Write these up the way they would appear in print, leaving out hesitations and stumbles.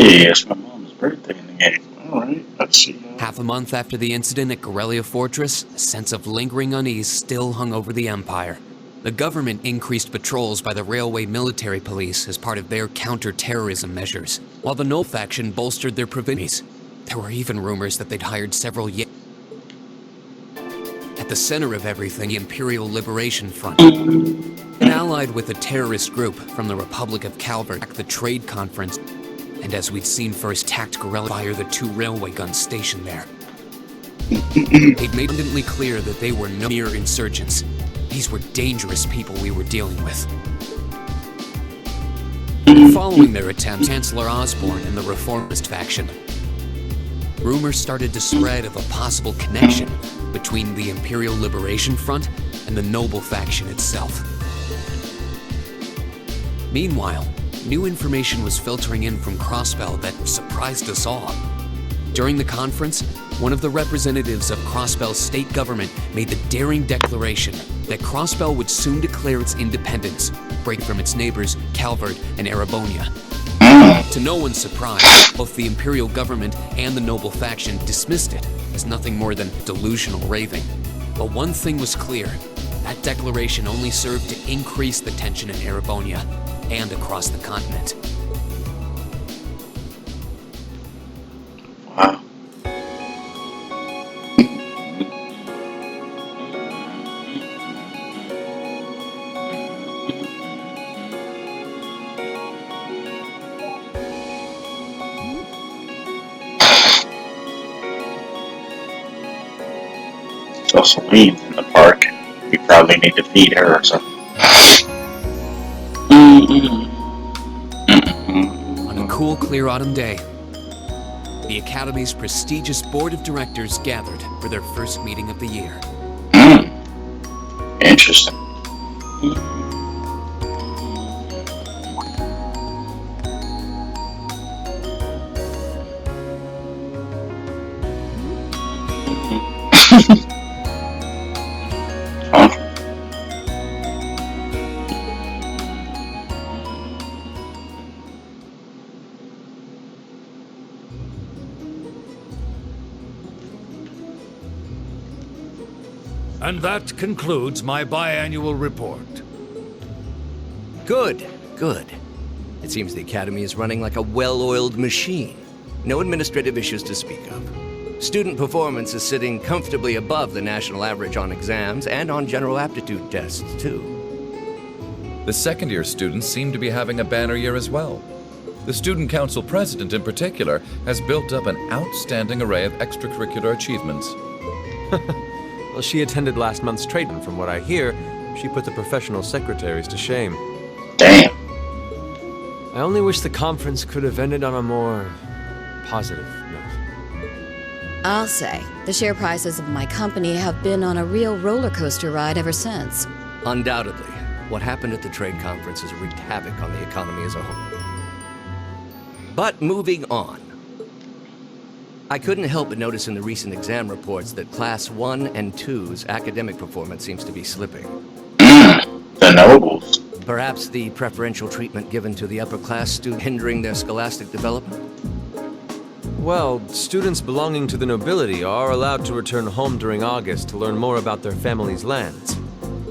it's my mom's birthday in the game. Alright, let's see. Half a month after the incident at Corellia Fortress, a sense of lingering unease still hung over the Empire. The government increased patrols by the railway military police as part of their counter-terrorism measures, while the Noble faction bolstered their provincials. There were even rumors that they'd hired several At the center of everything, the Imperial Liberation Front. And allied with a terrorist group from the Republic of Calvert at the trade conference, and as we'd seen first, attacked guerrilla fire the 2 railway guns stationed there. They'd made abundantly clear that they were no mere insurgents. These were dangerous people we were dealing with. Following their attempt, Chancellor Osborne and the Reformist faction, rumors started to spread of a possible connection between the Imperial Liberation Front and the Noble faction itself. Meanwhile, new information was filtering in from Crossbell that surprised us all. During the conference, one of the representatives of Crossbell's state government made the daring declaration that Crossbell would soon declare its independence, break from its neighbors, Calvert and Erebonia. To no one's surprise, both the Imperial government and the Noble faction dismissed it as nothing more than delusional raving. But one thing was clear: that declaration only served to increase the tension in Erebonia and across the continent. Wow. So Celine's in the park. We probably need to feed her or something. On a cool, clear autumn day, the Academy's prestigious board of directors gathered for their first meeting of the year. Interesting. Huh? And that concludes my biannual report. Good, good. It seems the Academy is running like a well-oiled machine. No administrative issues to speak of. Student performance is sitting comfortably above the national average on exams and on general aptitude tests, too. The second-year students seem to be having a banner year as well. The Student Council President, in particular, has built up an outstanding array of extracurricular achievements. Well, she attended last month's trade, and from what I hear, she put the professional secretaries to shame. Damn. I only wish the conference could have ended on a more positive note. I'll say, the share prices of my company have been on a real roller coaster ride ever since. Undoubtedly, what happened at the trade conference has wreaked havoc on the economy as a whole. But moving on. I couldn't help but notice in the recent exam reports that Class 1 and 2's academic performance seems to be slipping. The nobles. Perhaps the preferential treatment given to the upper-class students hindering their scholastic development? Well, students belonging to the nobility are allowed to return home during August to learn more about their family's lands.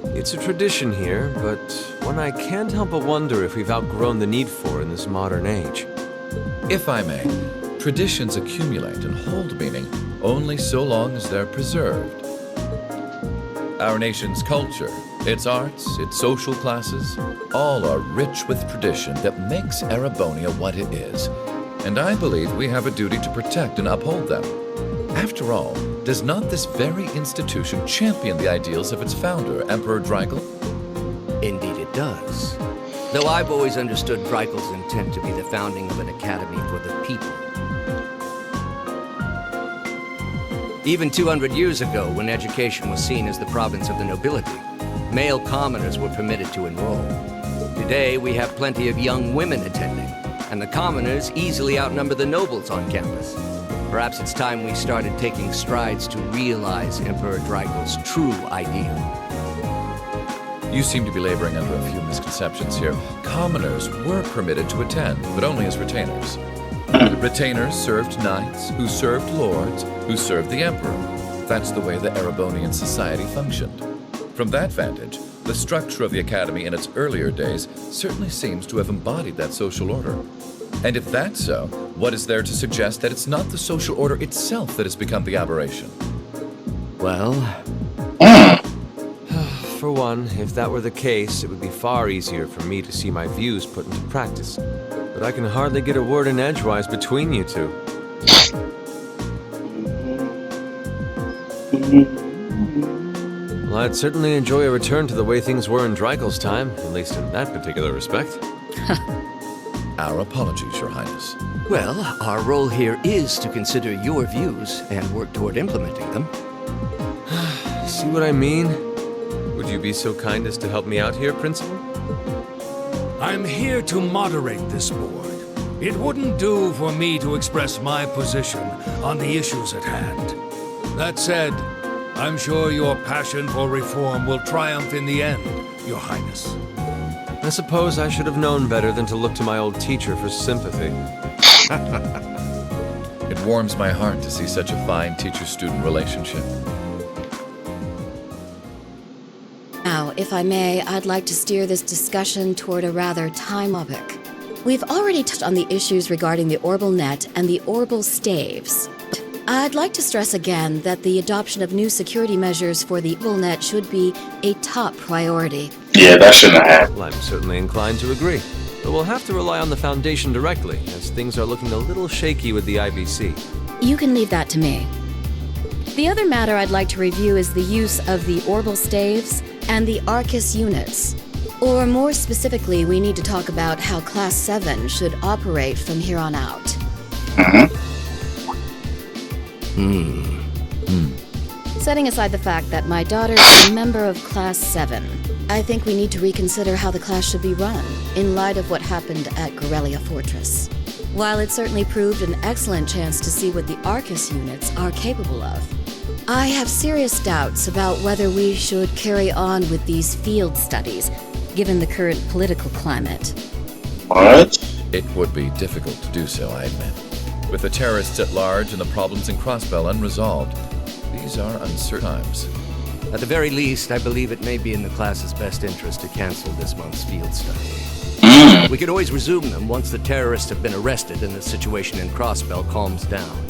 It's a tradition here, but one I can't help but wonder if we've outgrown the need for in this modern age. If I may, traditions accumulate and hold meaning only so long as they're preserved. Our nation's culture, its arts, its social classes, all are rich with tradition that makes Erebonia what it is. And I believe we have a duty to protect and uphold them. After all, does not this very institution champion the ideals of its founder, Emperor Dreikel? Indeed it does. Though I've always understood Dreikel's intent to be the founding of an academy for the people. Even 200 years ago, when education was seen as the province of the nobility, male commoners were permitted to enroll. Today, we have plenty of young women attending, and the commoners easily outnumber the nobles on campus. Perhaps it's time we started taking strides to realize Emperor Dreikel's true ideal. You seem to be laboring under a few misconceptions here. Commoners were permitted to attend, but only as retainers. Retainers served knights, who served lords, who served the emperor. That's the way the Erebonian society functioned. From that vantage, the structure of the academy in its earlier days certainly seems to have embodied that social order. And if that's so, what is there to suggest that it's not the social order itself that has become the aberration? Well, For one, if that were the case, it would be far easier for me to see my views put into practice. But I can hardly get a word in edgewise between you two. Well, I'd certainly enjoy a return to the way things were in Dreikel's time, at least in that particular respect. Our apologies, Your Highness. well, our role here is to consider your views and work toward implementing them. See what I mean? Would you be so kind as to help me out here, Principal? I'm here to moderate this board. It wouldn't do for me to express my position on the issues at hand. That said, I'm sure your passion for reform will triumph in the end, Your Highness. I suppose I should have known better than to look to my old teacher for sympathy. It warms my heart to see such a fine teacher-student relationship. Now, if I may, I'd like to steer this discussion toward a rather time topic. We've already touched on the issues regarding the Orbal Net and the Orbal Staves. I'd like to stress again that the adoption of new security measures for the Orbal Net should be a top priority. Yeah, that shouldn't have happened. Well, I'm certainly inclined to agree. But we'll have to rely on the Foundation directly, as things are looking a little shaky with the IBC. You can leave that to me. The other matter I'd like to review is the use of the Orbal Staves and the Arcus units. Or more specifically, we need to talk about how Class 7 should operate from here on out. Setting aside the fact that my daughter is a member of Class 7, I think we need to reconsider how the class should be run, in light of what happened at Corellia Fortress. While it certainly proved an excellent chance to see what the Arcus units are capable of, I have serious doubts about whether we should carry on with these field studies, given the current political climate. What? It would be difficult to do so, I admit. With the terrorists at large and the problems in Crossbell unresolved, these are uncertain times. At the very least, I believe it may be in the class's best interest to cancel this month's field study. We could always resume them once the terrorists have been arrested and the situation in Crossbell calms down.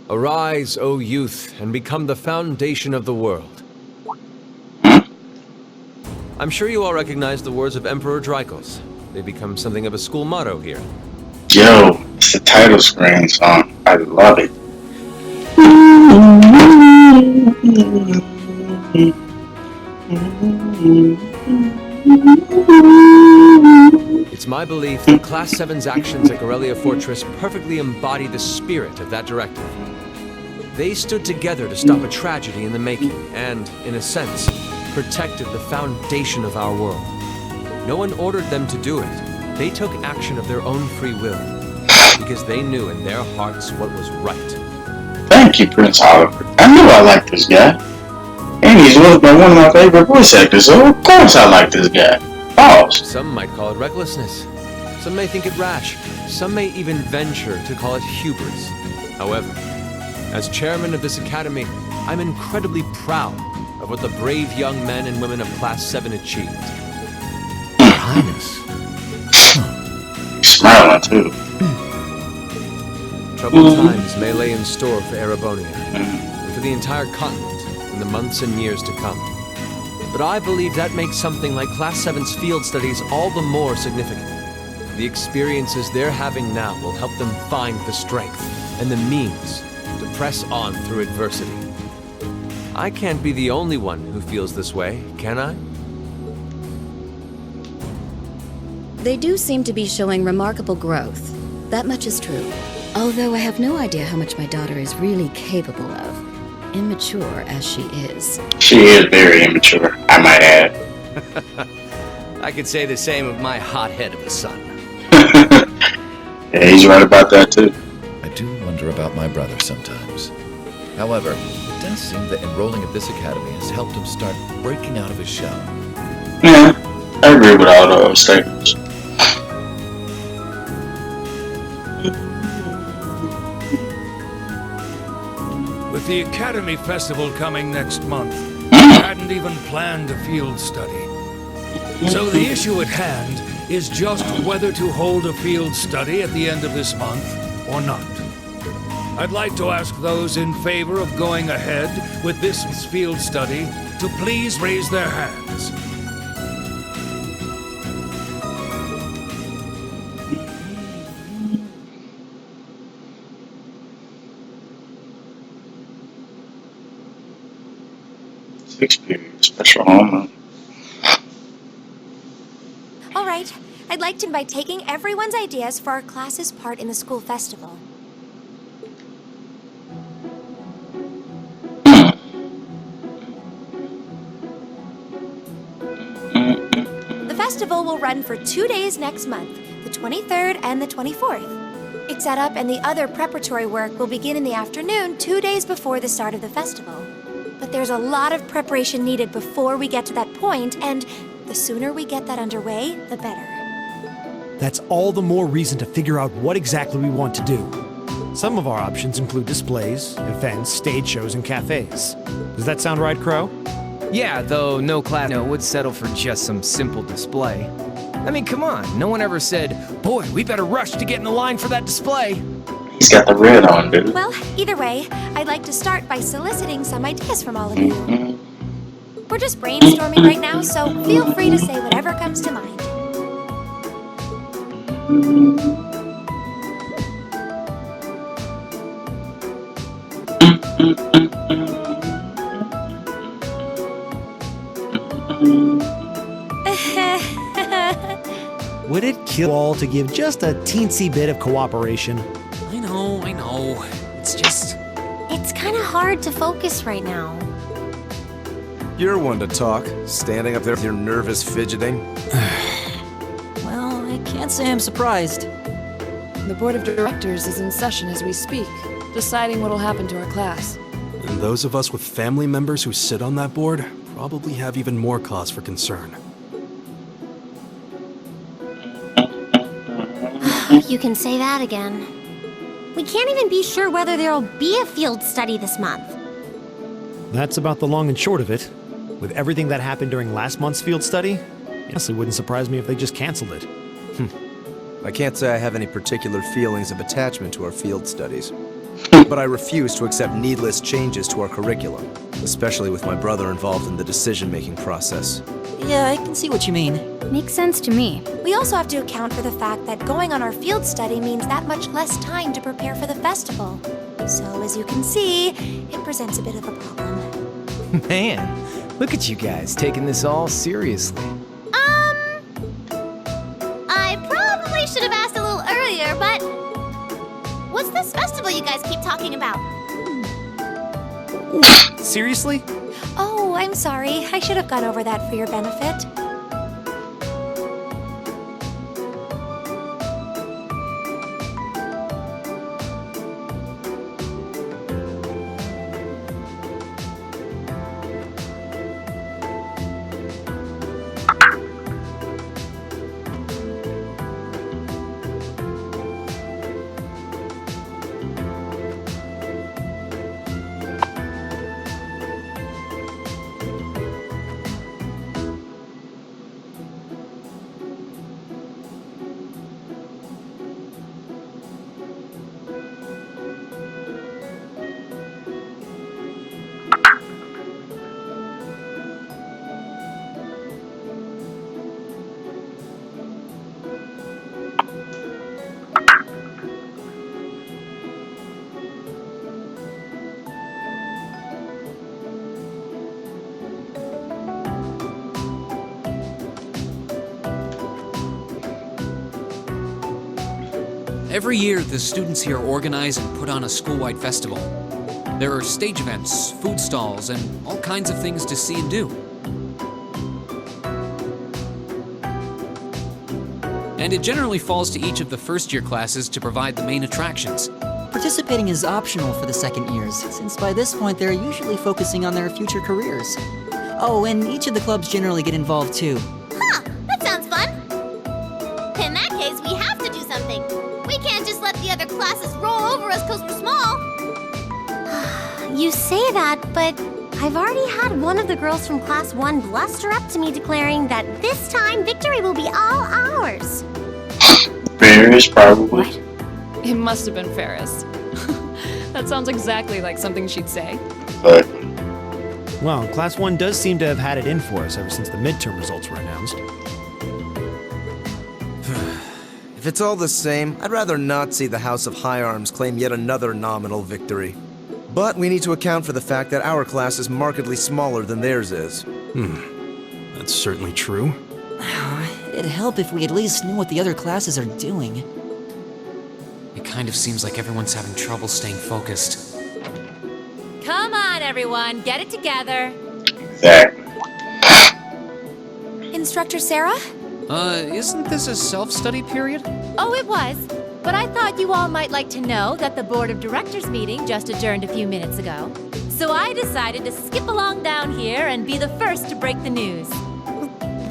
Arise, O youth, and become the foundation of the world. I'm sure you all recognize the words of Emperor Dreikel's. They become something of a school motto here. Yo, it's the title screen song. I love it. It's my belief that Class 7's actions at Corellia Fortress perfectly embody the spirit of that directive. They stood together to stop a tragedy in the making and, in a sense, protected the foundation of our world. No one ordered them to do it. They took action of their own free will, because they knew in their hearts what was right. Thank you, Prince Oliver. I knew I liked this guy. And he's one of my favorite voice actors, so of course I like this guy. Pause. Some might call it recklessness. Some may think it rash. Some may even venture to call it hubris. However, as chairman of this academy, I'm incredibly proud of what the brave young men and women of Class 7 achieved. Your Highness. He's smiling too. Troubled times may lay in store for Erebonia, and for the entire continent in the months and years to come. But I believe that makes something like Class 7's field studies all the more significant. The experiences they're having now will help them find the strength and the means to press on through adversity. I can't be the only one who feels this way, can I? They do seem to be showing remarkable growth. That much is true. Although I have no idea how much my daughter is really capable of, immature as she is. She is very immature, I might add. I could say the same of my hothead of a son. Yeah, he's right about that too. I do wonder about my brother sometimes. However, it does seem that enrolling at this academy has helped him start breaking out of his shell. Yeah, I agree with all those statements. With the Academy Festival coming next month, I hadn't even planned a field study. So the issue at hand is just whether to hold a field study at the end of this month or not. I'd like to ask those in favor of going ahead with this field study to please raise their hands. Experience special home. All right, I'd like to invite taking everyone's ideas for our class's part in the school festival. The festival will run for 2 days next month, the 23rd and the 24th. Its setup and the other preparatory work will begin in the afternoon 2 days before the start of the festival. But there's a lot of preparation needed before we get to that point, and the sooner we get that underway, the better. That's all the more reason to figure out what exactly we want to do. Some of our options include displays, events, stage shows, and cafes. Does that sound right, Crow? Yeah, though no class would settle for just some simple display. I mean, come on, no one ever said, boy, we better rush to get in the line for that display. He's got the red on, dude. Well, either way, I'd like to start by soliciting some ideas from all of you. We're just brainstorming right now, so feel free to say whatever comes to mind. Would it kill all to give just a teensy bit of cooperation? I know. It's just... It's kind of hard to focus right now. You're one to talk, standing up there with your nervous fidgeting. Well, I can't say I'm surprised. The board of directors is in session as we speak, deciding what'll happen to our class. And those of us with family members who sit on that board probably have even more cause for concern. You can say that again. We can't even be sure whether there'll be a field study this month. That's about the long and short of it. With everything that happened during last month's field study, honestly wouldn't surprise me if they just canceled it. I can't say I have any particular feelings of attachment to our field studies. But I refuse to accept needless changes to our curriculum, especially with my brother involved in the decision-making process. Yeah, I can see what you mean. Makes sense to me. We also have to account for the fact that going on our field study means that much less time to prepare for the festival. So, as you can see, it presents a bit of a problem. Man, look at you guys taking this all seriously. I probably should have asked a little earlier, but what's this festival you guys keep talking about? Seriously? Oh, I'm sorry. I should have gone over that for your benefit. Every year, the students here organize and put on a school-wide festival. There are stage events, food stalls, and all kinds of things to see and do. And it generally falls to each of the first-year classes to provide the main attractions. Participating is optional for the second years, since by this point they're usually focusing on their future careers. Oh, and each of the clubs generally get involved too. Huh, that sounds fun. In that case, we have to do something. We can't just let the other classes roll over us because we're small. You say that, but I've already had one of the girls from Class 1 bluster up to me declaring that this time victory will be all ours. Ferris, probably. What? It must have been Ferris. That sounds exactly like something she'd say. But Well, Class 1 does seem to have had it in for us ever since the midterm results were announced. If it's all the same, I'd rather not see the House of High Arms claim yet another nominal victory. But we need to account for the fact that our class is markedly smaller than theirs is. That's certainly true. It'd help if we at least knew what the other classes are doing. It kind of seems like everyone's having trouble staying focused. Come on, everyone, get it together. exactly. Instructor Sarah? Isn't this a self-study period? Oh, it was. But I thought you all might like to know that the Board of Directors meeting just adjourned a few minutes ago. So I decided to skip along down here and be the first to break the news.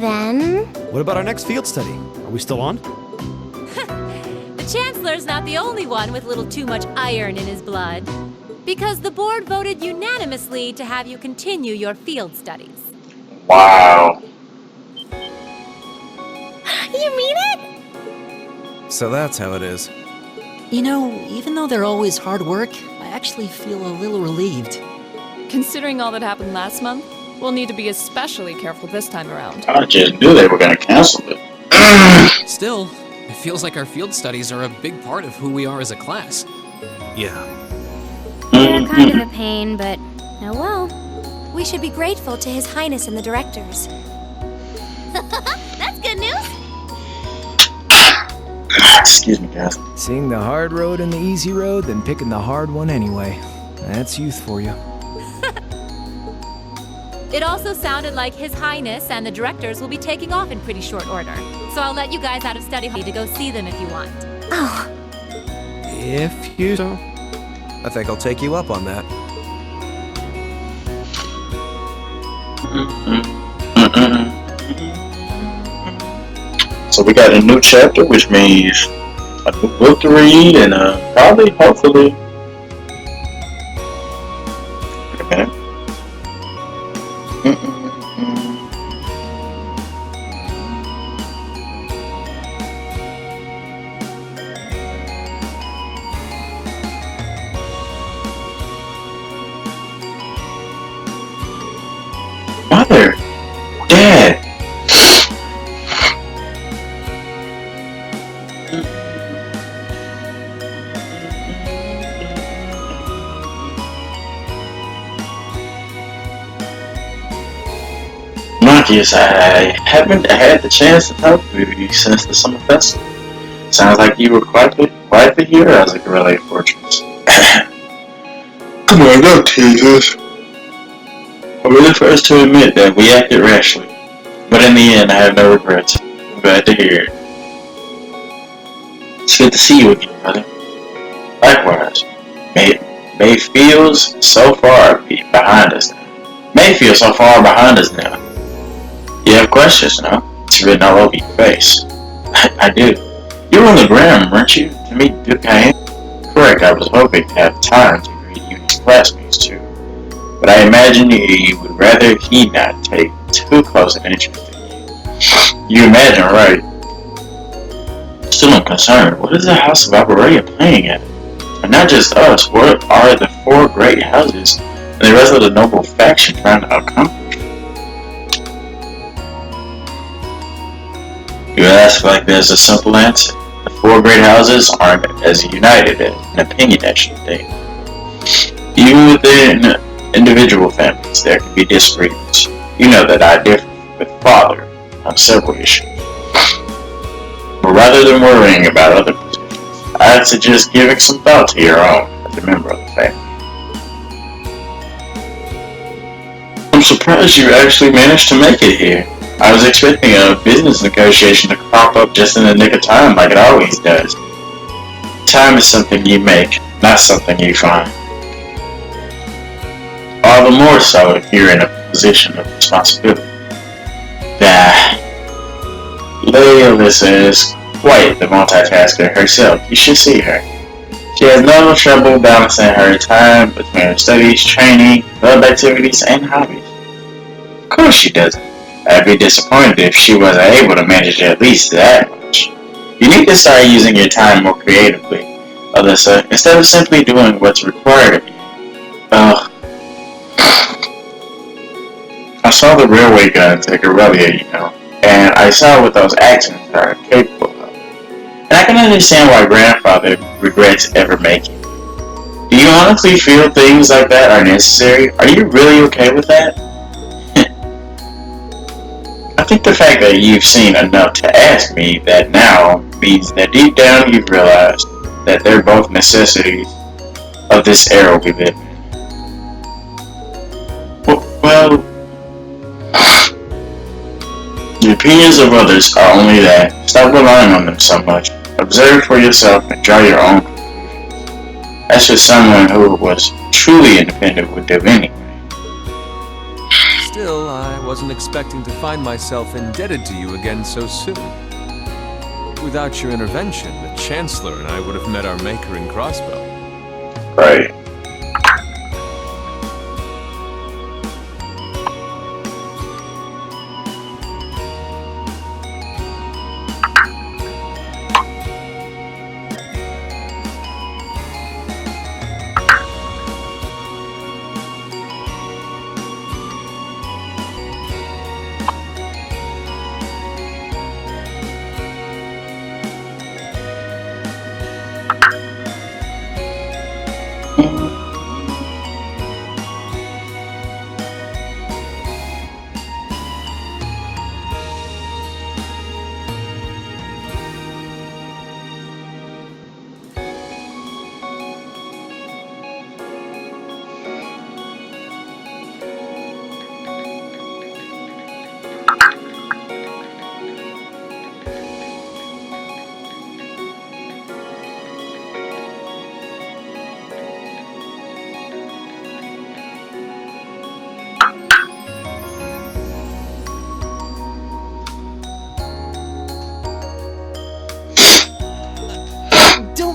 Then? What about our next field study? Are we still on? The Chancellor's not the only one with a little too much iron in his blood. Because the board voted unanimously to have you continue your field studies. Wow. You mean it? So that's how it is. You know, even though they're always hard work, I actually feel a little relieved. Considering all that happened last month, we'll need to be especially careful this time around. I just knew they were going to cancel it. Still, it feels like our field studies are a big part of who we are as a class. Yeah. They're kind of a pain, but oh well. We should be grateful to His Highness and the directors. That's good news. Excuse me, guys. Seeing the hard road and the easy road, then picking the hard one anyway. That's youth for you. It also sounded like His Highness and the directors will be taking off in pretty short order. So I'll let you guys out of study hall to go see them if you want. Oh, If you so. I think I'll take you up on that. So we got a new chapter, which means a new book to read, and probably, hopefully. Wait a minute. Mother, Dad. Marcus, I haven't had the chance to talk to you since the summer festival. Sounds like you were quite the hero as a Corellia Fortress. Come on, don't tease us. I'll be the first to admit that we acted rashly, but in the end I have no regrets. I'm glad to hear it. It's good to see you again, brother. Likewise. May feels so far behind us now. May feel so far behind us now. You have questions, no? It's written all over your face. I do. You were on the ground, weren't you? To meet Duke Cayenne? Correct, I was hoping to have time to greet you and your classmates too. But I imagine you would rather he not take too close an interest in you. You imagine, right? Still I'm concerned. What is the House of Operalia playing at? And not just us, what are the four great houses and the rest of the noble faction trying to accomplish? You ask like there's a simple answer. The four great houses aren't as united in opinion as you think. Even within individual families, there can be disagreements. You know that I differ with Father on several issues. But rather than worrying about other positions, I'd suggest giving some thought to your own as a member of the family. I'm surprised you actually managed to make it here. I was expecting a business negotiation to crop up just in the nick of time like it always does. Time is something you make, not something you find. All the more so if you're in a position of responsibility. Leolis is quite the multitasker herself. You should see her. She has no trouble balancing her time between her studies, training, club activities, and hobbies. Of course she doesn't. I'd be disappointed if she wasn't able to manage at least that much. You need to start using your time more creatively, Alyssa, instead of simply doing what's required of you. I saw the railway guns at Guerrilla, you know, and I saw what those actions are capable of. And I can understand why grandfather regrets ever making it. Do you honestly feel things like that are necessary? Are you really okay with that? I think the fact that you've seen enough to ask me that now means that deep down you've realized that they're both necessities of this era we live in. Well, the opinions of others are only that. Stop relying on them so much. Observe for yourself and draw your own conclusions. That's just someone who was truly independent would do anyway. Still, I wasn't expecting to find myself indebted to you again so soon. Without your intervention, the Chancellor and I would have met our maker in Crossbell. Right.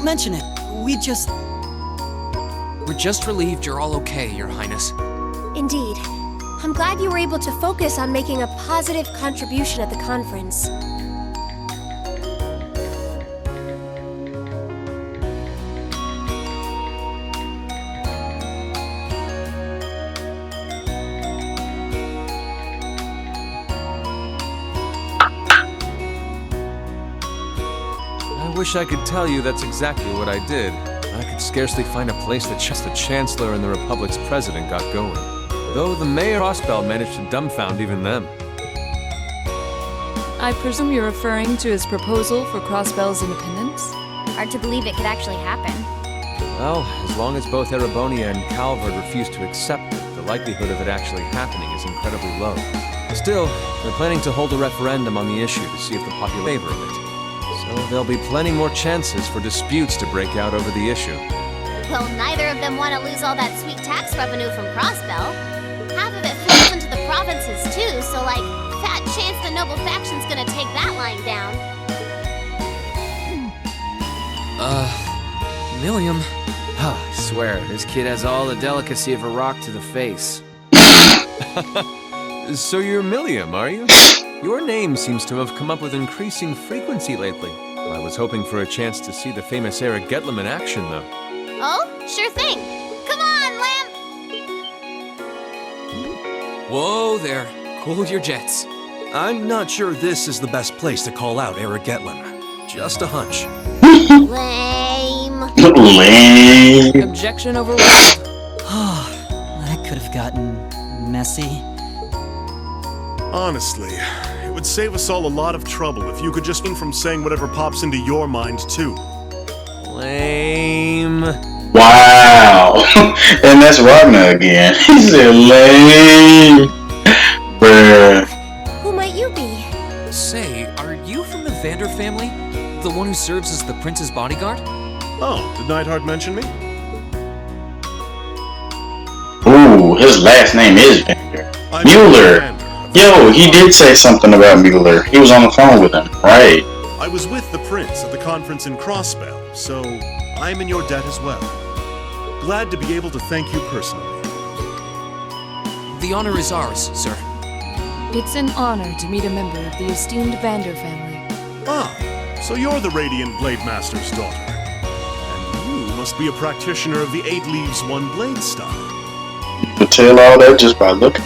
Mention it. We're just relieved you're all okay, Your Highness. Indeed. I'm glad you were able to focus on making a positive contribution at the conference. I wish I could tell you that's exactly what I did. I could scarcely find a place that just the Chancellor and the Republic's President got going. Though the Mayor Crossbell managed to dumbfound even them. I presume you're referring to his proposal for Crossbell's independence? Hard to believe it could actually happen. Well, as long as both Erebonia and Calvard refuse to accept it, the likelihood of it actually happening is incredibly low. Still, they're planning to hold a referendum on the issue to see if the population favor of it. So there'll be plenty more chances for disputes to break out over the issue. Well, neither of them want to lose all that sweet tax revenue from Crossbell. Half of it flows into the provinces too, so like, fat chance the noble faction's gonna take that line down. Milliam. I swear, this kid has all the delicacy of a rock to the face. So you're Milliam, are you? Your name seems to have come up with increasing frequency lately. I was hoping for a chance to see the famous Eric Getlam in action, though. Oh, sure thing. Come on, Lamp! Whoa there. Cool your jets. I'm not sure this is the best place to call out Eric Getlam. Just a hunch. Lame. Lame. Objection overruled. That could have gotten messy. Honestly, it would save us all a lot of trouble if you could just refrain from saying whatever pops into your mind, too. Lame. Wow. And that's Wagner again. He said lame. Bruh. Who might you be? Say, are you from the Vander family? The one who serves as the prince's bodyguard? Oh, did Neidhart mention me? Ooh, his last name is Vander. Mueller. Yo, he did say something about Mueller. He was on the phone with him, right? I was with the prince at the conference in Crossbell, so I'm in your debt as well. Glad to be able to thank you personally. The honor is ours, sir. It's an honor to meet a member of the esteemed Vander family. Ah, so you're the Radiant Blade Master's daughter. And you must be a practitioner of the 8 Leaves, 1 Blade style. You could tell all that just by looking.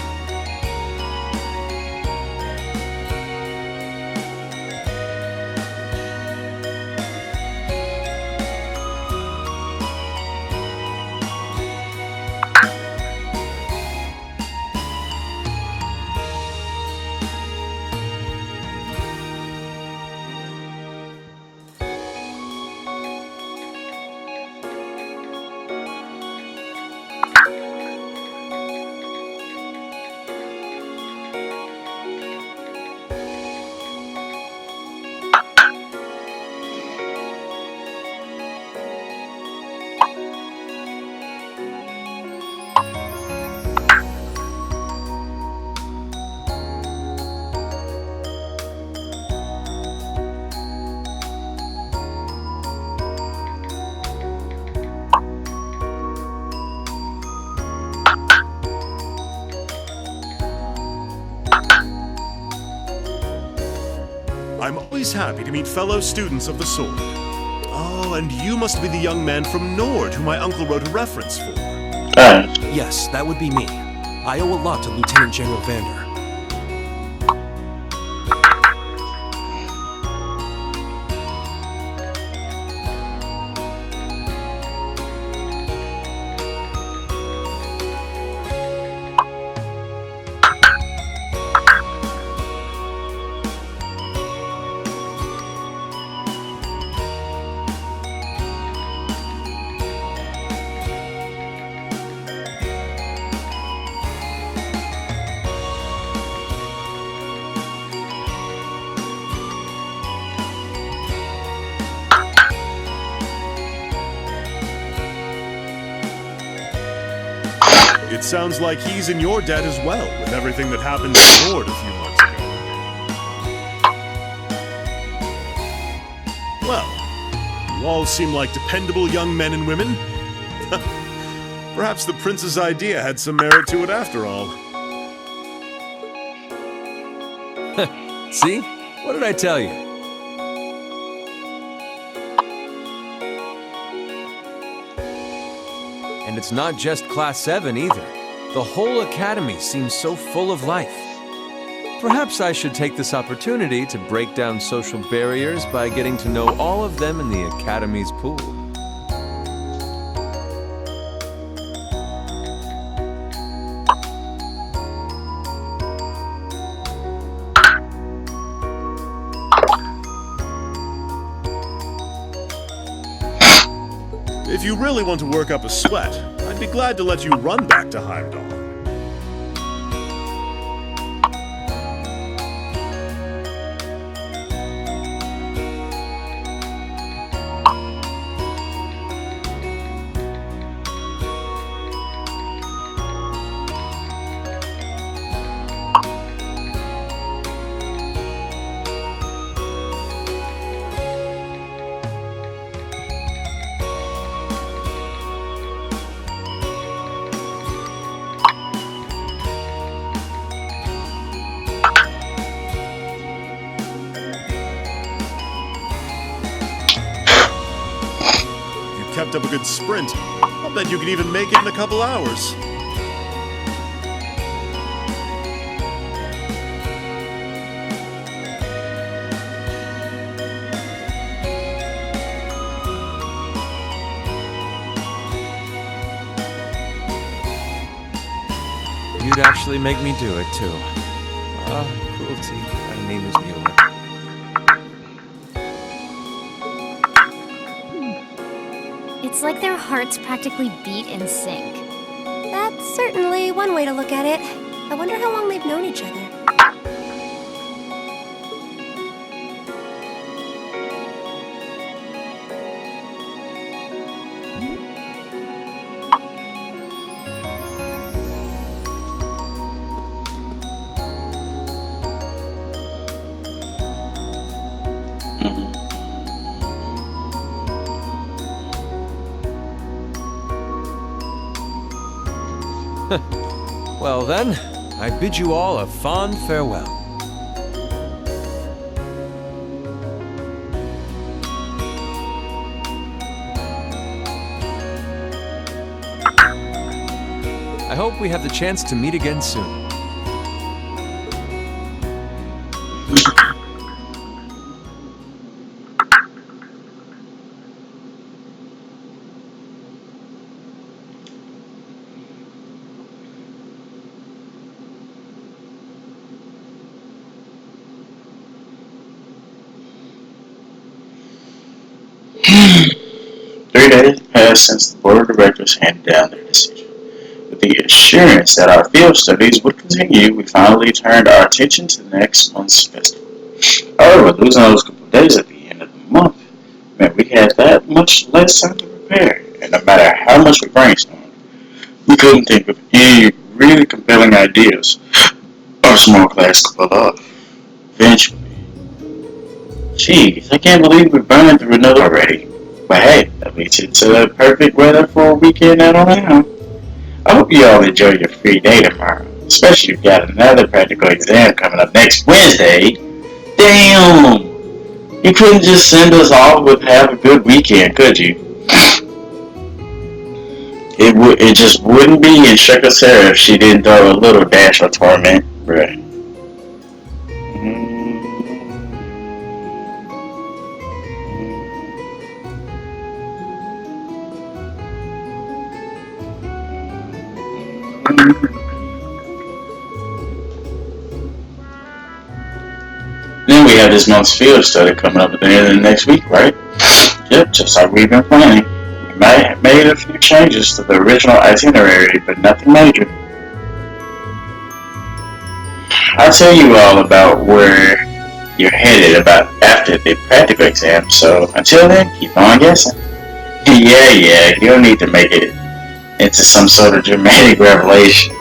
I'm always happy to meet fellow students of the sword. Oh, and you must be the young man from Nord who my uncle wrote a reference for. Yes, that would be me. I owe a lot to Lieutenant General Vander. It sounds like he's in your debt as well, with everything that happened in Nord a few months ago. Well, you all seem like dependable young men and women. Perhaps the prince's idea had some merit to it after all. See? What did I tell you? And it's not just Class 7 either. The whole academy seems so full of life. Perhaps I should take this opportunity to break down social barriers by getting to know all of them in the academy's pool. If you really want to work up a sweat, I'd be glad to let you run back to Heimdall. up a good sprint, I'll bet you could even make it in a couple hours. You'd actually make me do it, too. Ah, cruelty. My name is Mueller. It's like their hearts practically beat in sync. That's certainly one way to look at it. I wonder how long they've known each other. Well then, I bid you all a fond farewell. I hope we have the chance to meet again soon. Days passed since the board of directors handed down their decision. With the assurance that our field studies would continue, we finally turned our attention to the next month's festival. However, losing those couple of days at the end of the month meant we had that much less time to prepare, and no matter how much we brainstormed, we couldn't think of any really compelling ideas our small class could pull off. Eventually, geez, I can't believe we're burning through another already. But hey, at least it's perfect weather for a weekend out on town. I hope you all enjoy your free day tomorrow, especially if you've got another practical exam coming up next Wednesday. Damn! You couldn't just send us off with have a good weekend, could you? It just wouldn't be in Sugar Sarah if she didn't throw a little dash of torment, bruh. Then we have this month's field study coming up at the end of the next week, right? Yep, just like we've been planning. We might have made a few changes to the original itinerary, but nothing major. I'll tell you all about where you're headed about after the practical exam, so until then, keep on guessing. Yeah, you don't need to make it into some sort of dramatic revelation.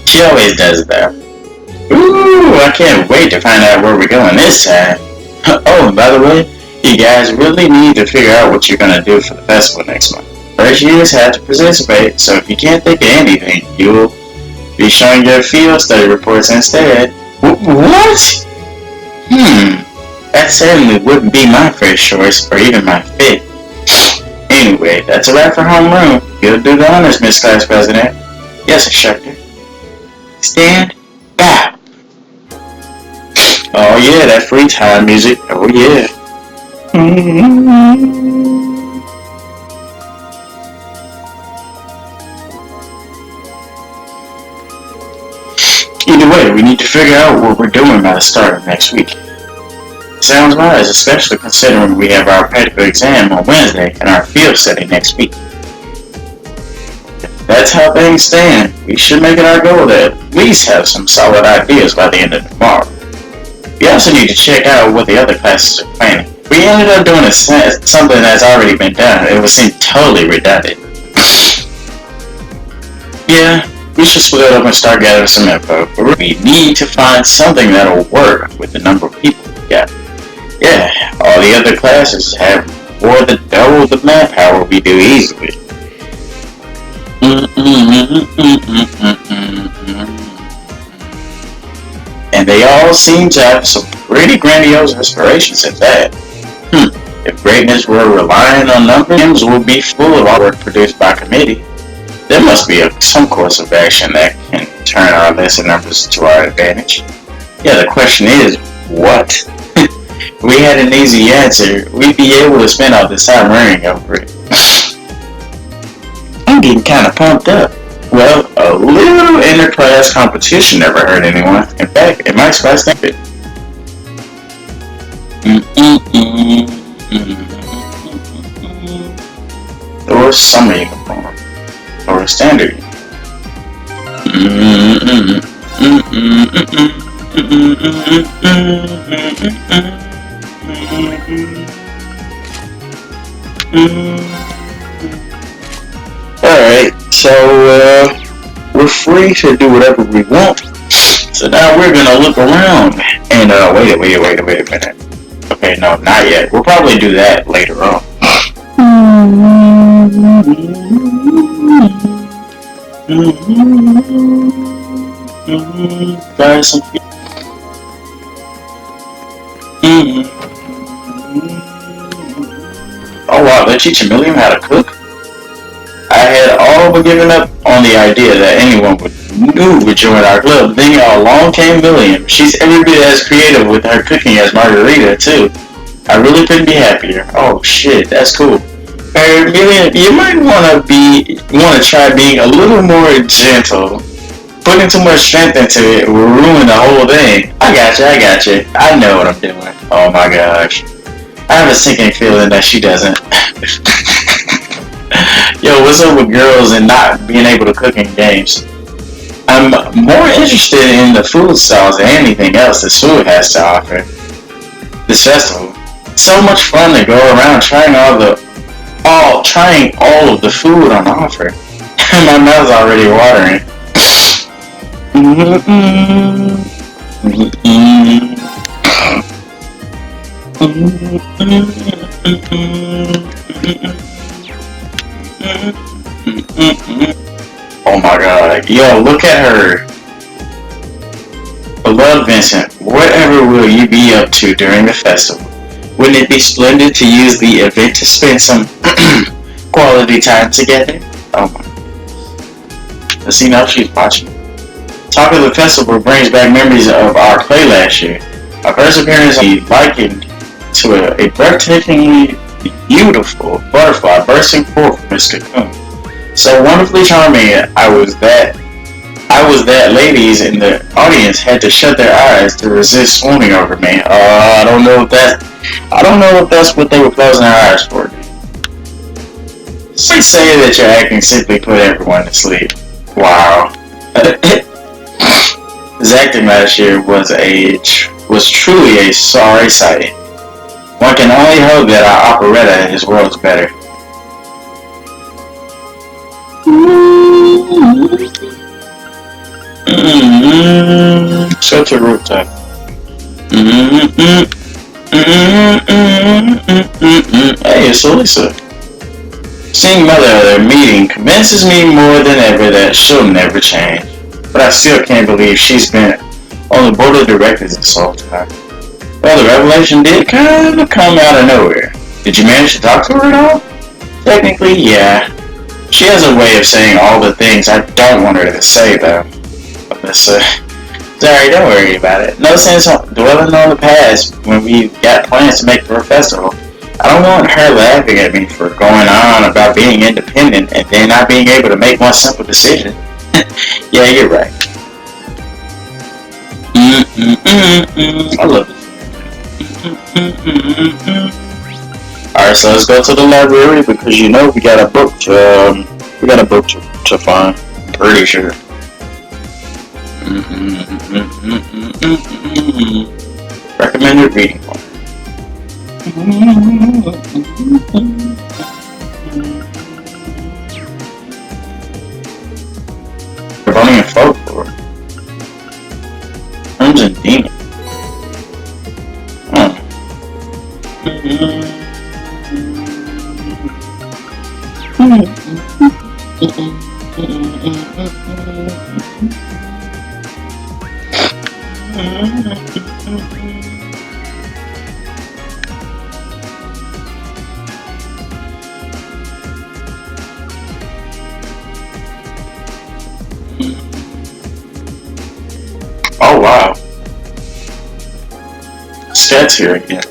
She always does that. Ooh, I can't wait to find out where we're going this time. Oh, and by the way, you guys really need to figure out what you're going to do for the festival next month. First years have to participate, so if you can't think of anything, you'll be showing your field study reports instead. What? That certainly wouldn't be my first choice, or even my fifth. Anyway, that's a wrap for homeroom. You'll do the honors, Miss Class President. Yes, instructor. Stand back. Oh yeah, that free time music. Oh yeah. Either way, we need to figure out what we're doing by the start of next week. Sounds wise, especially considering we have our practical exam on Wednesday and our field study next week. If that's how things stand, we should make it our goal to at least have some solid ideas by the end of tomorrow. We also need to check out what the other classes are planning. If we ended up doing something that's already been done, it would seem totally redundant. Yeah, we should split up and start gathering some info, but we need to find something that'll work with the number of people we got. Yeah, all the other classes have more than double the manpower we do easily. And they all seem to have some pretty grandiose aspirations at that. If greatness were relying on numbers, games would be full of artwork produced by committee. There must be some course of action that can turn our lesser numbers to our advantage. Yeah, the question is, what? If we had an easy answer, we'd be able to spend all this time worrying over it. I'm getting kind of pumped up. Well, a little inter-class competition never hurt anyone. In fact, it might spice things up. Or a summer uniform. Or a standard uniform. Alright, so we're free to do whatever we want. So now we're gonna look around and wait a minute. Okay, no, not yet. We'll probably do that later on. Got some. Oh wow, they're teaching Milliam how to cook? I had all but given up on the idea that anyone would join our club. Then along came Milliam. She's every bit as creative with her cooking as Margarita too. I really couldn't be happier. Oh shit, that's cool. Milliam, you might wanna try being a little more gentle. Putting too much strength into it will ruin the whole thing. I gotcha. I know what I'm doing. Oh my gosh. I have a sinking feeling that she doesn't. Yo, what's up with girls and not being able to cook in games? I'm more interested in the food stalls than anything else this food has to offer. This festival. It's so much fun to go around trying all of the food on offer. My mouth's already watering. Oh my god. Yo, look at her. Beloved Vincent, whatever will you be up to during the festival? Wouldn't it be splendid to use the event to spend some quality time together? Oh my. Does he know she's watching? Talk of the festival brings back memories of our play last year. Our first appearance was likened to a breathtakingly beautiful butterfly bursting forth from its cocoon. So wonderfully charming, I was that ladies in the audience had to shut their eyes to resist swooning over me. I don't know if that's what they were closing their eyes for. They say that your acting simply put everyone to sleep. Wow. His acting last year was truly a sorry sight. One can only hope that our operetta is worlds better. Such a rooftop. Hey, it's Elisa. Seeing Mother at their meeting convinces me more than ever that she'll never change. But I still can't believe she's been on the board of directors this whole time. Well, the revelation did kind of come out of nowhere. Did you manage to talk to her at all? Technically, yeah. She has a way of saying all the things I don't want her to say, though. But sorry, don't worry about it. No sense dwelling on the past when we've got plans to make for a festival. I don't want her laughing at me for going on about being independent and then not being able to make one simple decision. Yeah, you're right. I love it. Alright, so let's go to the library because we got a book to find. I'm pretty sure. Recommended reading one. Rebellion folklore. Crimson Demon. Oh wow. Stats here again.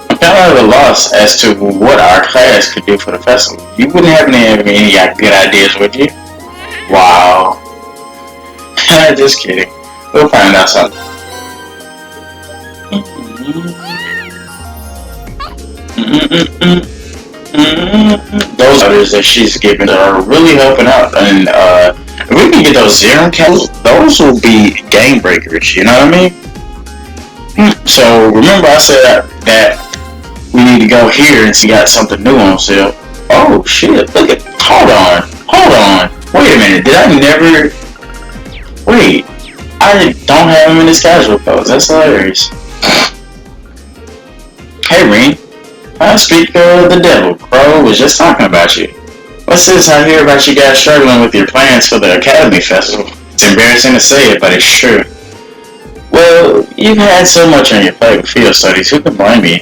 I'm kind of at a loss as to what our class could do for the festival. You wouldn't have any good ideas, would you? Wow. Just kidding. We'll find out something. Those others that she's giving are really helping out, and if we can get those serum capsules, those will be game breakers. You know what I mean? So remember, I said that we need to go here and see got something new on sale. Oh shit! Look at. Hold on. Wait a minute. Did I never? Wait. I don't have him in his casual clothes. That's hilarious. Hey, Reen. I speak of the devil. Crow was just talking about you. What's this I hear about you guys struggling with your plans for the Academy Festival? It's embarrassing to say it, but it's true. Well, you've had so much on your plate with field studies. Who can blame you?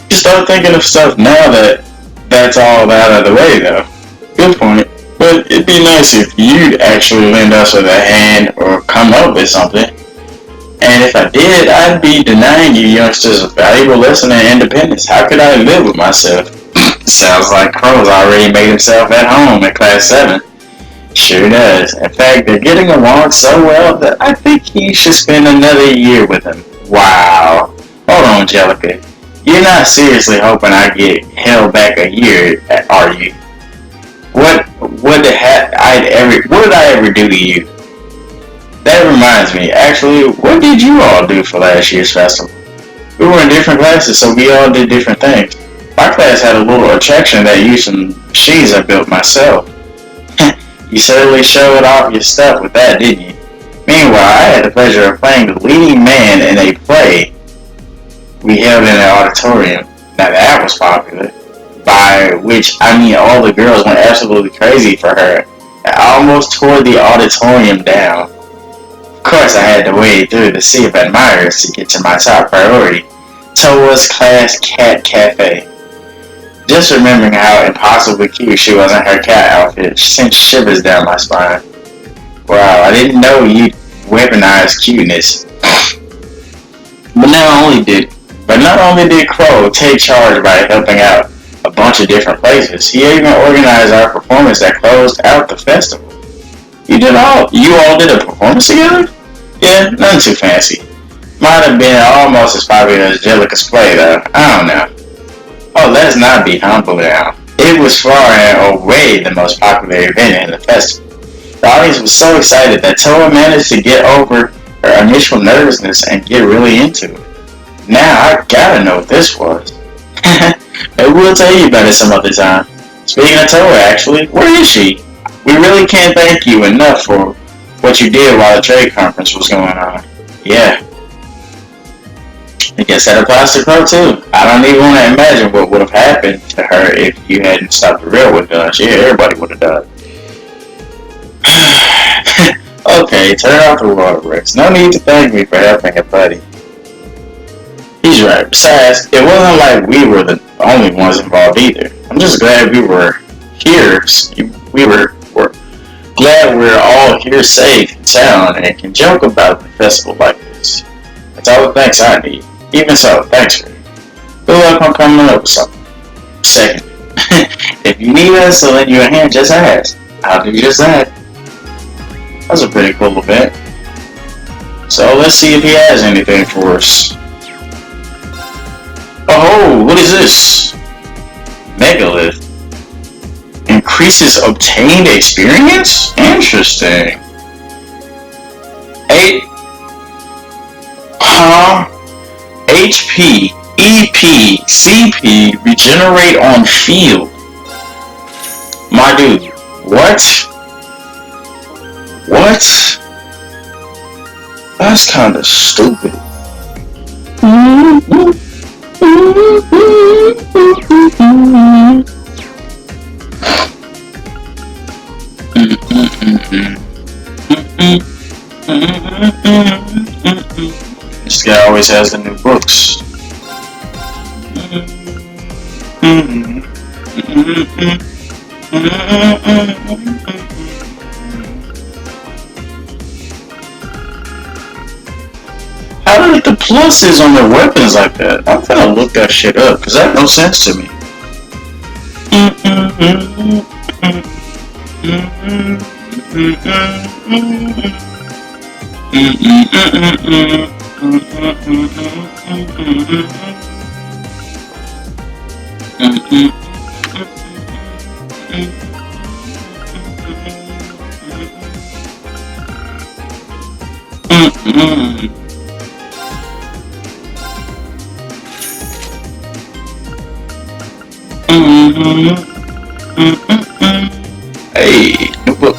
You start thinking of stuff now that that's all out of the way, though. Good point. But it'd be nice if you'd actually lend us with a hand or come up with something. And if I did, I'd be denying you youngsters a valuable lesson in independence. How could I live with myself? Sounds like Crow's already made himself at home in Class 7. Sure does. In fact, they're getting along so well that I think you should spend another year with him. Wow. Hold on, Angelica. You're not seriously hoping I get held back a year, are you? What did I ever do to you? That reminds me, actually, what did you all do for last year's festival? We were in different classes, so we all did different things. My class had a little attraction that used some machines I built myself. You certainly showed off your stuff with that, didn't you? Meanwhile, I had the pleasure of playing the leading man in a play we held in an auditorium. Now that was popular. By which I mean all the girls went absolutely crazy for her. I almost tore the auditorium down. Of course, I had to wade through the sea of admirers to get to my top priority, Towa's Class Cat Cafe. Just remembering how impossibly cute she was in her cat outfit sent shivers down my spine. Wow, I didn't know you'd weaponize cuteness. But not only did Crow take charge by helping out a bunch of different places, he even organized our performance that closed out the festival. You all did a performance together? Yeah, nothing too fancy. Might have been almost as popular as Jellica's play though. I don't know. Oh, let's not be humble now. It was far and away the most popular event in the festival. The audience was so excited that Towa managed to get over her initial nervousness and get really into it. Now I gotta know what this was. Maybe we'll tell you about it some other time. Speaking of Towa, actually, where is she? We really can't thank you enough for what you did while the trade conference was going on. Yeah. I guess that applies to Crow too. I don't even want to imagine what would have happened to her if you hadn't stopped the railway guns. Yeah, everybody would have died. Okay, turn off the water breaks. No need to thank me for helping a buddy. He's right. Besides, it wasn't like we were the only ones involved either. I'm just glad we were here. We're glad we're all here safe and sound and can joke about the festival like this. That's all the thanks I need. Even so, thanks for it. Good luck on coming up with something. Second, if you need us to lend you a hand, just ask. I'll do just that. That was a pretty cool event. So let's see if he has anything for us. Oh, what is this? Megalith. Increases obtained experience? Interesting. 8 HP, EP, CP regenerate on field. My dude, what? What? That's kind of stupid. This guy always has the new books. How did the pluses on their weapons like that? I'm gonna look that shit up because that makes no sense to me. Hey, new book.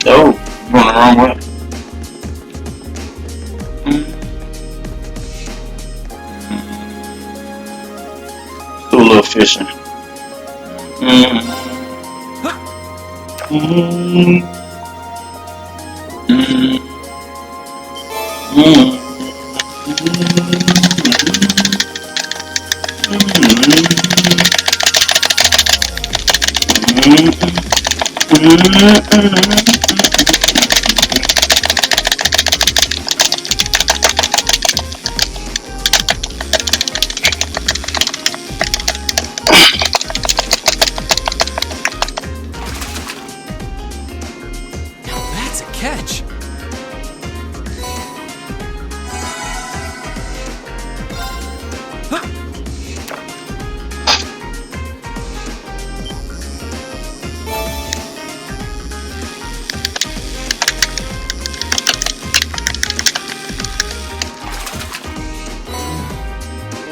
Oh, going the wrong way. Do a little fishing. That's a catch.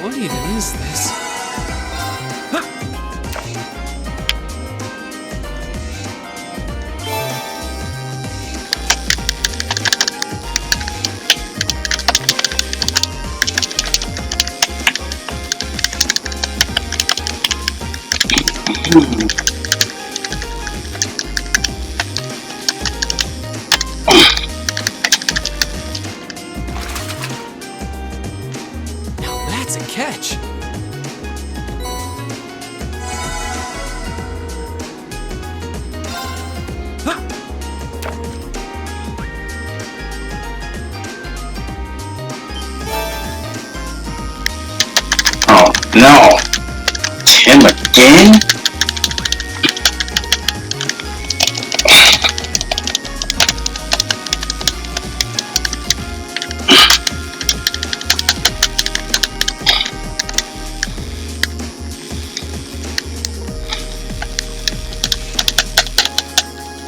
What even is this? Now that's a catch. Oh no! Him again?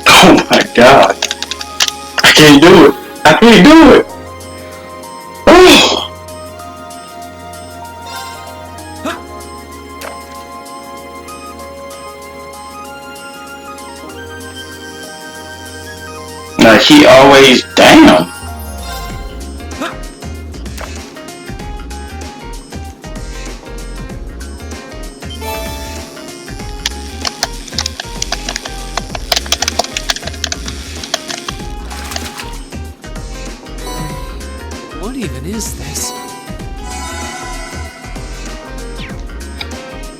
Oh my god! I can't do it! I can't do it! Oh! Like he always damn. What even is this?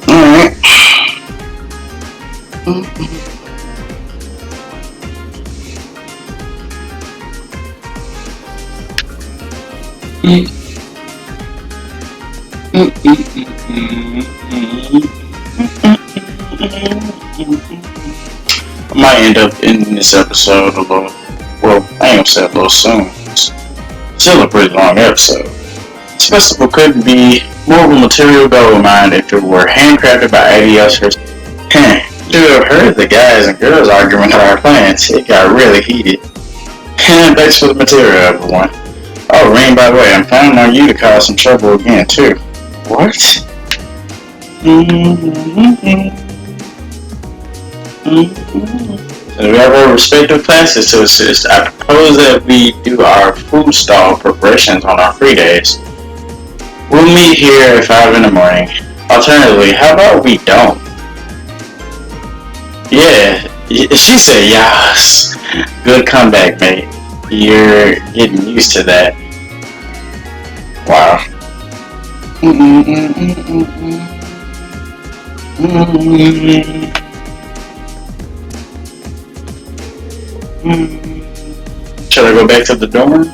Alright. I might end up ending this episode a little. Well, I ain't gonna say a little soon. It's still a pretty long episode. This festival couldn't be more of a material gold mine if it were handcrafted by ADSers. You have heard the guys and girls arguing about our plans. It got really heated. Thanks for the material, everyone. Oh, Ring, by the way, I'm counting on you to cause some trouble again, too. What? So we have our respective classes to assist. I propose that we do our food stall preparations on our free days. We'll meet here at 5 in the morning. Alternatively, how about we don't? Yeah, she said yes. Good comeback, mate. You're getting used to that. Wow. Shall I go back to the dorm?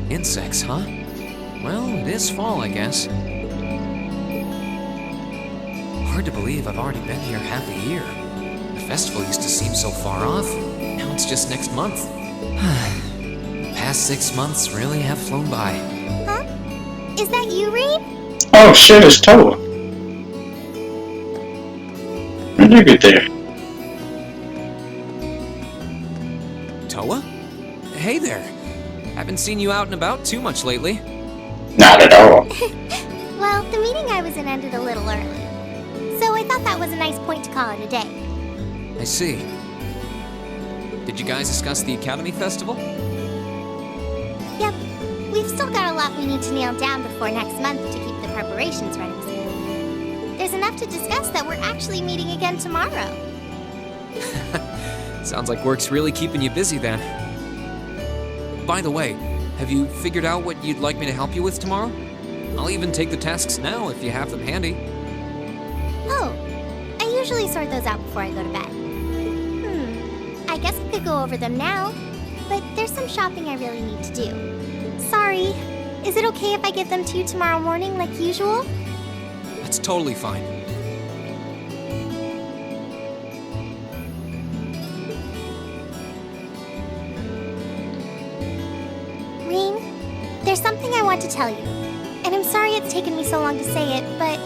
Insects, huh? Well, it is fall, I guess. Hard to believe I've already been here half a year. The festival used to seem so far off. Now it's just next month. The past 6 months really have flown by. Huh? Is that you, Reed? Oh shit, it's Towa. When did you get there? Towa? Hey there. Haven't seen you out and about too much lately. Not at all. Well, the meeting I was in ended a little early. So I thought that was a nice point to call it a day. I see. Did you guys discuss the Academy Festival? Yep. We've still got a lot we need to nail down before next month to keep the preparations running smooth. There's enough to discuss that we're actually meeting again tomorrow. Sounds like work's really keeping you busy then. By the way, have you figured out what you'd like me to help you with tomorrow? I'll even take the tasks now if you have them handy. Oh, I usually sort those out before I go to bed. I guess I could go over them now, but there's some shopping I really need to do. Sorry, is it okay if I give them to you tomorrow morning like usual? That's totally fine. Rean, there's something I want to tell you, and I'm sorry it's taken me so long to say it, but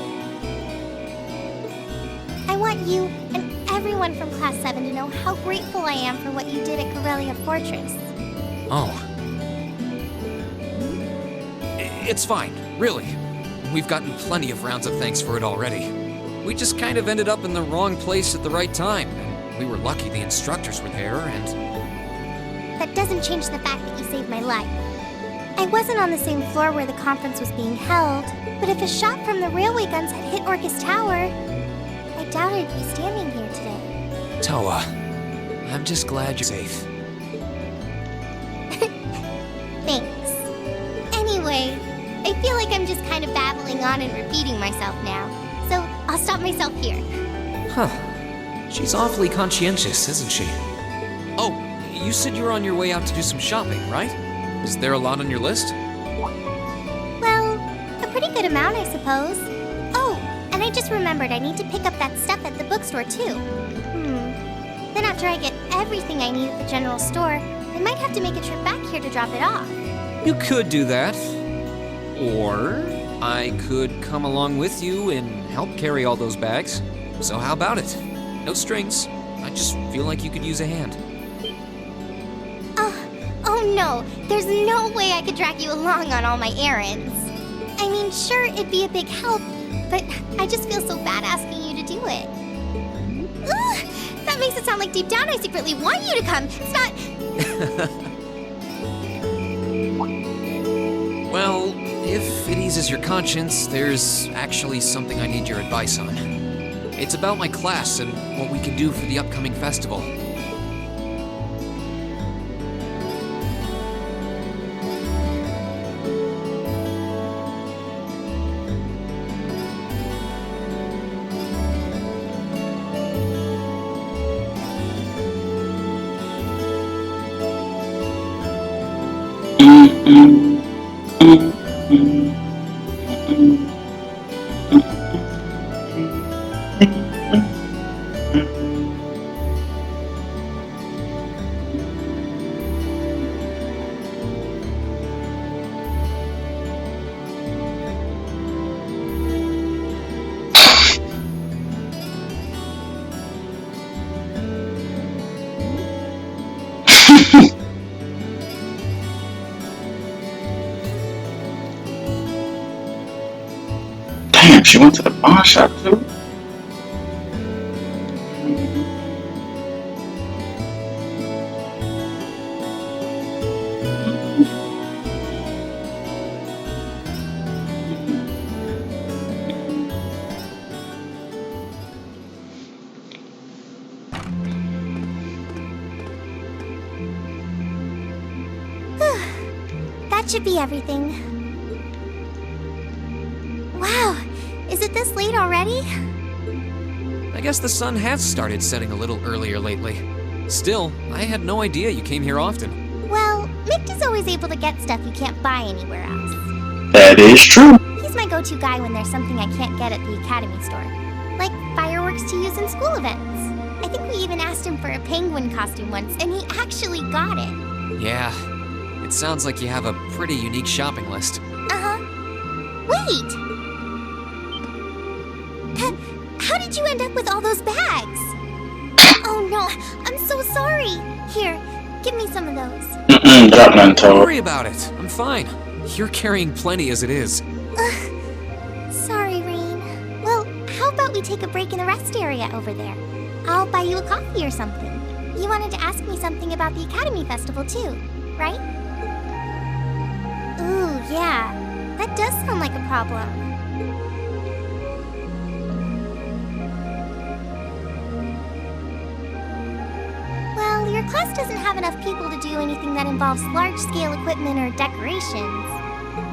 I want you and everyone from Class 7 to know how grateful I am for what you did at Corellia Fortress. Oh. It's fine, really. We've gotten plenty of rounds of thanks for it already. We just kind of ended up in the wrong place at the right time. We were lucky the instructors were there, and... That doesn't change the fact that you saved my life. I wasn't on the same floor where the conference was being held, but if a shot from the railway guns had hit Orcus Tower, I doubt I'd be standing here today. Towa, I'm just glad you're safe. Thanks. Anyway, I feel like I'm just kind of babbling on and repeating myself now, so I'll stop myself here. Huh. She's awfully conscientious, isn't she? Oh, you said you were on your way out to do some shopping, right? Is there a lot on your list? Well, a pretty good amount, I suppose. Oh, and I just remembered I need to pick up that stuff at the bookstore, too. Then after I get everything I need at the general store, I might have to make a trip back here to drop it off. You could do that. Or I could come along with you and help carry all those bags. So how about it? No strings. I just feel like you could use a hand. Oh no, there's no way I could drag you along on all my errands. I mean, sure, it'd be a big help, but I just feel so bad asking you to do it. Ugh, that makes it sound like deep down I secretly want you to come. It's not... Well, if it eases your conscience, there's actually something I need your advice on. It's about my class and what we can do for the upcoming festival. Damn, she went to the pawn shop too? That should be everything. Wow, is it this late already? I guess the sun has started setting a little earlier lately. Still, I had no idea you came here often. Well, Mick is always able to get stuff you can't buy anywhere else. That is true. He's my go-to guy when there's something I can't get at the Academy store. Like fireworks to use in school events. I think we even asked him for a penguin costume once, and he actually got it. Yeah, it sounds like you have a pretty unique shopping list. Uh-huh. Wait! How did you end up with all those bags? Oh no, I'm so sorry. Here, give me some of those. Drop none, Towa. Don't worry about it. I'm fine. You're carrying plenty as it is. Sorry, Rain. Well, how about we take a break in the rest area over there? I'll buy you a coffee or something. You wanted to ask me something about the Academy Festival too, right? Ooh, yeah. That does sound like a problem. Well, your class doesn't have enough people to do anything that involves large-scale equipment or decorations.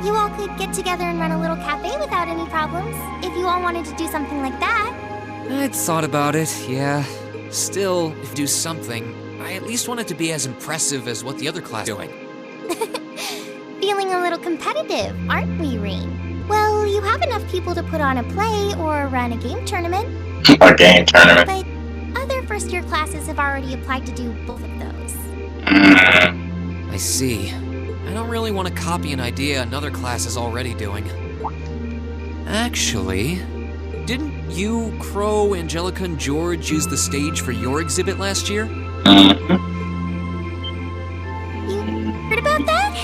You all could get together and run a little cafe without any problems, if you all wanted to do something like that. I'd thought about it, yeah. Still, if you do something, I at least want it to be as impressive as what the other class is doing. Feeling a little competitive, aren't we, Rain? Well, you have enough people to put on a play or run a game tournament. A game tournament. But other first-year classes have already applied to do both of those. I see. I don't really want to copy an idea another class is already doing. Actually, didn't you, Crow, Angelica, and George use the stage for your exhibit last year? You heard about that?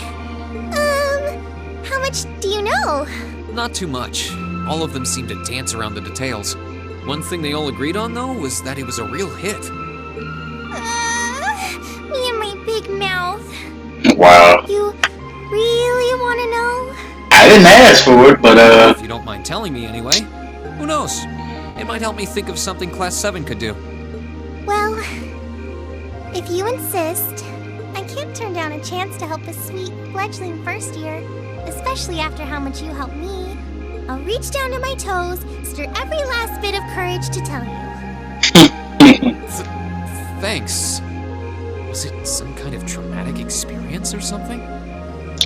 How much do you know? Not too much. All of them seemed to dance around the details. One thing they all agreed on, though, was that it was a real hit. Me and my big mouth. Wow. You really want to know? I didn't ask for it, but If you don't mind telling me anyway. Who knows? It might help me think of something Class 7 could do. Well, if you insist, I can't turn down a chance to help a sweet, fledgling first year, especially after how much you helped me. I'll reach down to my toes, muster every last bit of courage to tell you. Thanks. Was it some kind of traumatic experience or something?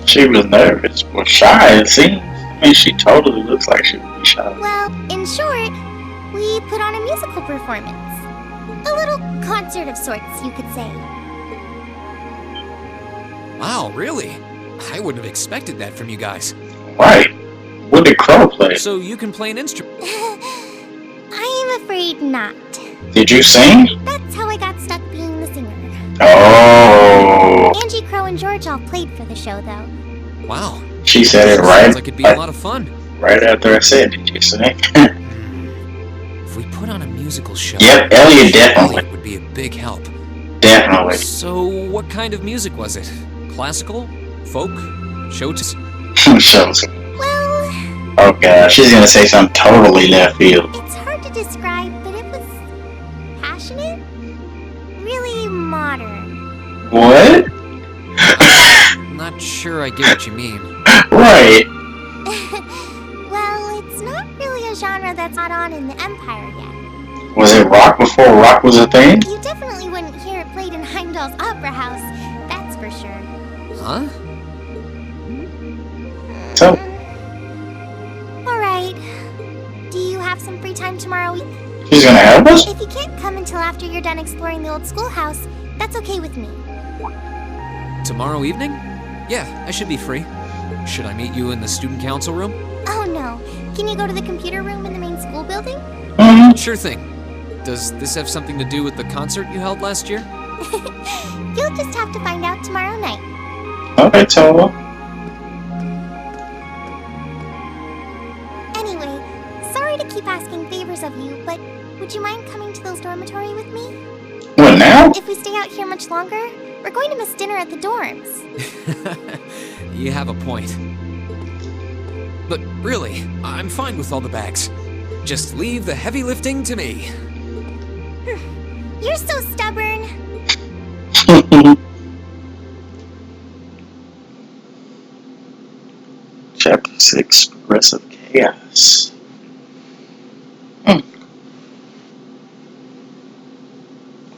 she was nervous. Well, shy, it seems. I mean, she totally looks like she would be shy. Well, in short, we put on a musical performance. A little concert of sorts, you could say. Wow, really? I wouldn't have expected that from you guys. Right. What did Crow play? So you can play an instrument? I am afraid not. Did you sing? That's how I got stuck being the singer. Oh. Angie, Crow, and George all played for the show, though. Wow. She said it right. Sounds like it'd be a lot of fun. Right after I said, did you sing? If we put on a musical show, Yep, Elliot definitely. Elliot would be a big help. Definitely. So, what kind of music was it? Classical? Folk? Shows? Shows. Well, Oh god, she's gonna say something totally left field. it's hard to describe, but it was passionate, really modern. What? Not sure I get what you mean. Right. Well, it's not really a genre that's not on in the Empire yet. Was it rock before rock was a thing? You definitely wouldn't hear it played in Heimdall's Opera House, that's for sure. Huh? So, Alright. Do you have some free time tomorrow week? she's gonna help us? If you can't come until after you're done exploring the old schoolhouse, that's okay with me. Tomorrow evening? Yeah, I should be free. Should I meet you in the student council room? Oh no. Can you go to the computer room in the main school building? Sure thing. Does this have something to do with the concert you held last year? You'll just have to find out tomorrow night. Okay, Towa. Anyway, sorry to keep asking favors of you, but would you mind coming to those dormitory with me? What now? If we stay out here much longer, we're going to miss dinner at the dorms. You have a point. But really, I'm fine with all the bags. Just leave the heavy lifting to me. You're so stubborn. Chapter 6, Progressive Chaos.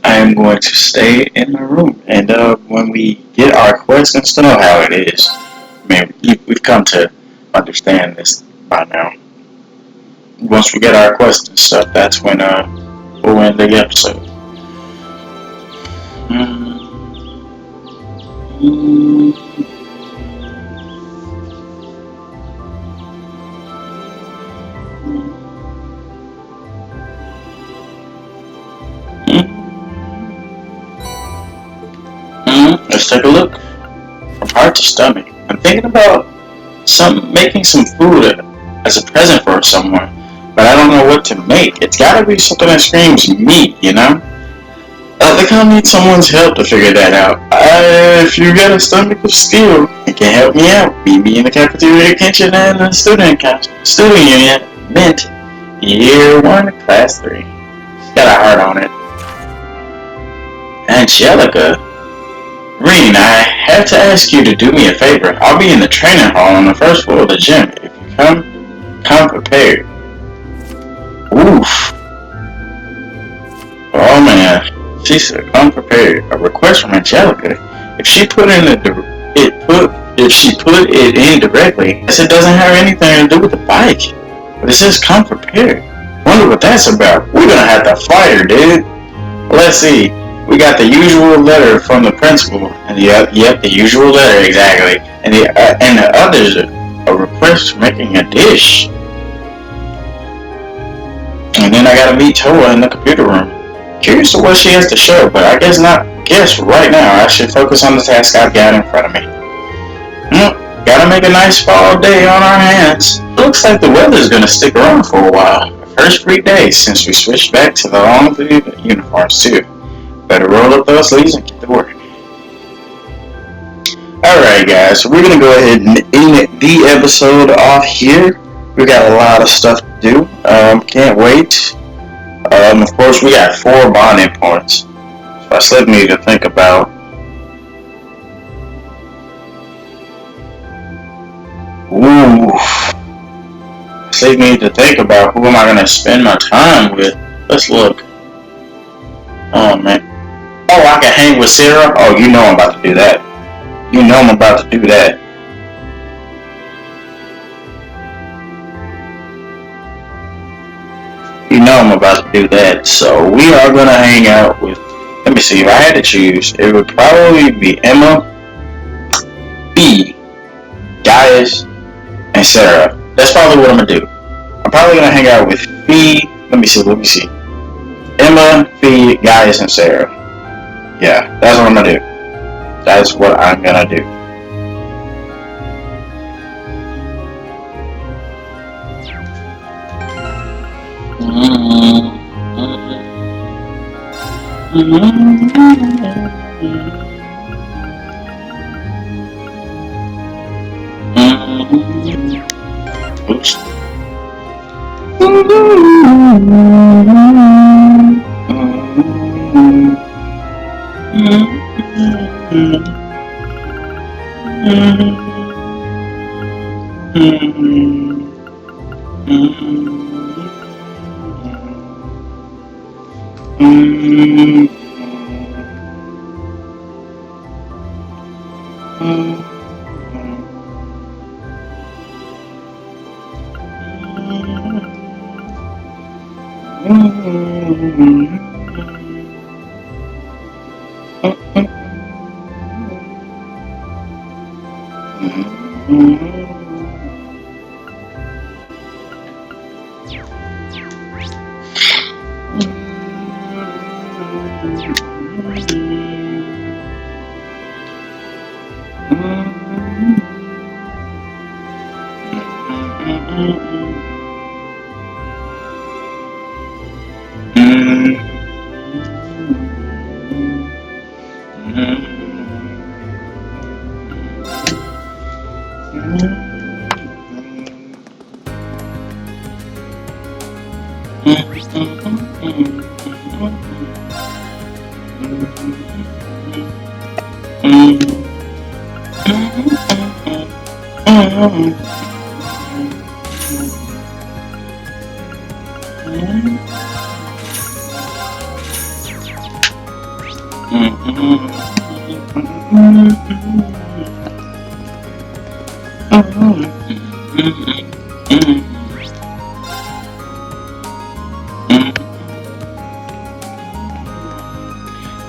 I am going to stay in my room, and when we get our questions, to know how it is. I mean, we've come to understand this by now. Once we get our questions stuff, that's when we'll end the episode. Let's take a look. From heart to stomach. I'm thinking about making some food as a present for someone, but I don't know what to make. It's gotta be something that screams meat, you know? I think I'll need someone's help to figure that out. If you got a stomach of steel, you can help me out. Meet me in the cafeteria kitchen and the student union. Mint. Year 1, class 3. She's got a heart on it. Angelica. Reen, I have to ask you to do me a favor. I'll be in the training hall on the first floor of the gym. If you come prepared. Oof. Oh man. She said, come prepared. A request from Angelica. If she put it in directly, it doesn't have anything to do with the bike. But it says come prepared. Wonder what that's about. We're gonna have to fight her, dude. Let's see. We got the usual letter from the principal, and the usual letter exactly, and the others a request for making a dish. And then I gotta meet Towa in the computer room. Curious to what she has to show, but I guess not. Guess right now I should focus on the task I've got in front of me. Gotta make a nice fall day on our hands. Looks like the weather's gonna stick around for a while. First free day since we switched back to the long sleeve uniforms too. Better roll up those sleeves and get to work. Alright guys, so we're going to go ahead and end the episode off here. We got a lot of stuff to do. Can't wait. Of course, we got 4 bonding points. So that's led me to think about. It's led me to think about who am I going to spend my time with. Let's look. Oh man. Oh, I can hang with Sarah? Oh, you know I'm about to do that. You know I'm about to do that. You know I'm about to do that. So we are going to hang out with, let me see, if I had to choose, it would probably be Emma, B, Gaius, and Sarah. That's probably what I'm going to do. I'm probably going to hang out with B, let me see. Emma, B, Gaius, and Sarah. Yeah, that's what I'm gonna do. That's what I'm gonna do. Oops.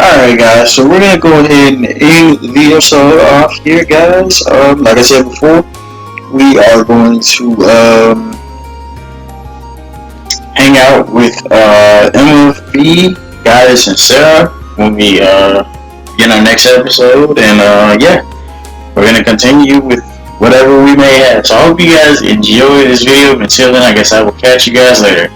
Alright guys, so we're gonna go ahead and end the episode off here guys. Like I said before, we are going to hang out with Emma, B, Goddess, and Sarah when we get our next episode, and yeah, we're gonna continue with whatever we may have. So I hope you guys enjoy this video. Until then, I guess I will catch you guys later.